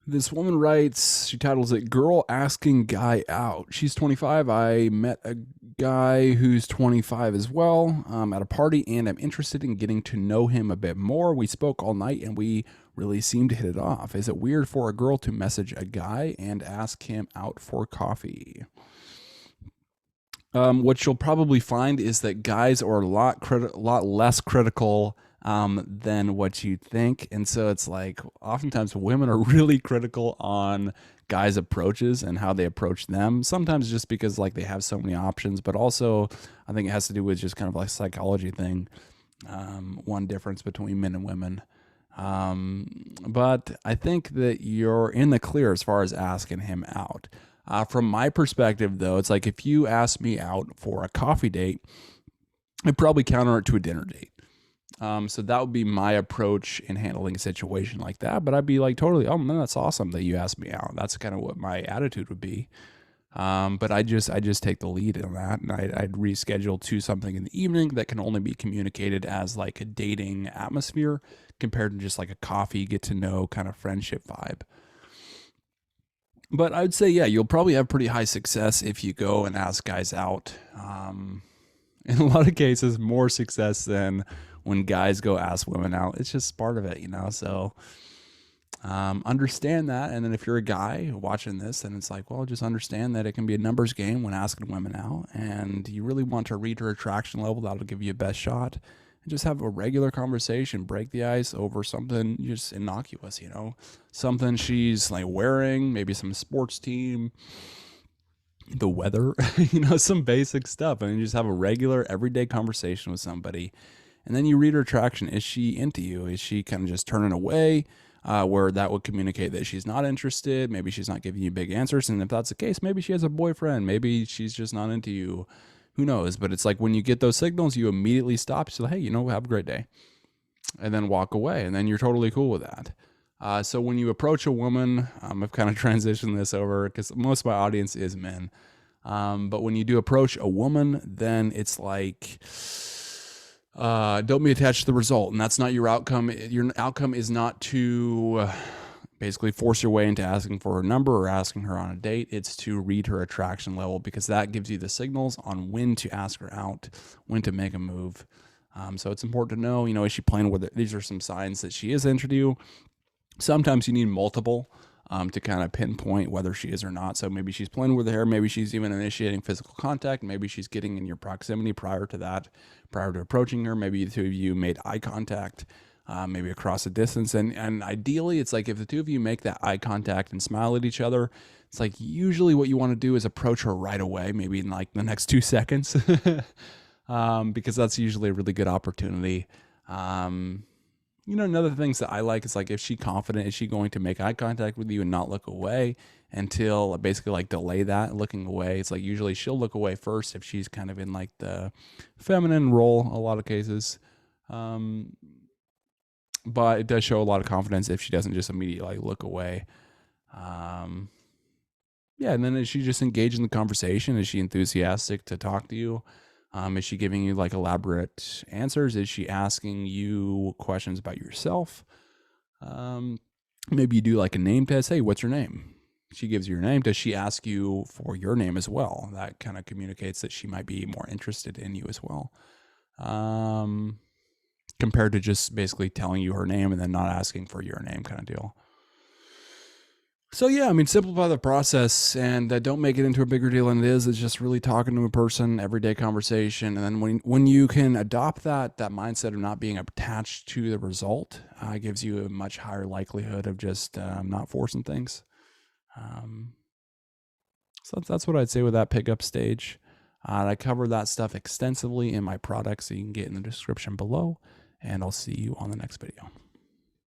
This woman writes, she titles it Girl Asking Guy Out. She's 25. I met a guy who's 25 as well at a party, and I'm interested in getting to know him a bit more. We spoke all night and we really seemed to hit it off. Is it weird for a girl to message a guy and ask him out for coffee? What you'll probably find is that guys are a lot less critical than what you think, and so it's like oftentimes women are really critical on guys' approaches and how they approach them. Sometimes just because like they have so many options, but also I think it has to do with just kind of like psychology thing. One difference between men and women. But I think that you're in the clear as far as asking him out. From my perspective, though, it's like if you ask me out for a coffee date, I'd probably counter it to a dinner date. So that would be my approach in handling a situation like that. But I'd be like, totally, oh man, that's awesome that you asked me out. That's kind of what my attitude would be. But I just take the lead on that, and I'd reschedule to something in the evening that can only be communicated as like a dating atmosphere compared to just like a coffee, get to know kind of friendship vibe. But I'd say, yeah, you'll probably have pretty high success if you go and ask guys out. In a lot of cases, more success than when guys go ask women out. It's just part of it, you know? So understand that. And then if you're a guy watching this, then it's like, well, just understand that it can be a numbers game when asking women out. And you really want to read her attraction level. That'll give you a best shot. And just have a regular conversation, break the ice over something just innocuous, you know, something she's like wearing, maybe some sports team, the weather, you know, some basic stuff. And you just have a regular everyday conversation with somebody. And then you read her attraction. Is she into you? Is she kind of just turning away? Where that would communicate that she's not interested. Maybe she's not giving you big answers. And if that's the case, maybe she has a boyfriend. Maybe she's just not into you. Who knows? But it's like when you get those signals, you immediately stop. So, hey, you know, have a great day. And then walk away. And then you're totally cool with that. So when you approach a woman, I've kind of transitioned this over because most of my audience is men. But when you do approach a woman, then it's like, don't be attached to the result. And that's not your outcome. Your outcome is not to basically force your way into asking for her number or asking her on a date. It's to read her attraction level, because that gives you the signals on when to ask her out, when to make a move. So it's important to know, you know, is she playing with it? These are some signs that she is into you. Sometimes you need multiple to kind of pinpoint whether she is or not. So maybe she's playing with the hair. Maybe she's even initiating physical contact. Maybe she's getting in your proximity prior to that, prior to approaching her. Maybe the two of you made eye contact, maybe across a distance. And ideally, it's like if the two of you make that eye contact and smile at each other, it's like usually what you want to do is approach her right away, maybe in like the next 2 seconds, because that's usually a really good opportunity. You know, another things that I like is like, if she confident, is she going to make eye contact with you and not look away until basically like delay that looking away? It's like usually she'll look away first if she's kind of in like the feminine role, a lot of cases. But it does show a lot of confidence if she doesn't just immediately like look away. Yeah, and then is she just engaged in the conversation? Is she enthusiastic to talk to you? Is she giving you like elaborate answers? Is she asking you questions about yourself? Maybe you do like a name test. Hey, what's your name? She gives you your name. Does she ask you for your name as well? That kind of communicates that she might be more interested in you as well. Compared to just basically telling you her name and then not asking for your name kind of deal. So yeah, I mean, simplify the process and don't make it into a bigger deal than it is. It's just really talking to a person, everyday conversation, and then when you can adopt that mindset of not being attached to the result, gives you a much higher likelihood of just not forcing things. So that's what I'd say with that pickup stage. I cover that stuff extensively in my products, so you can get in the description below, and I'll see you on the next video.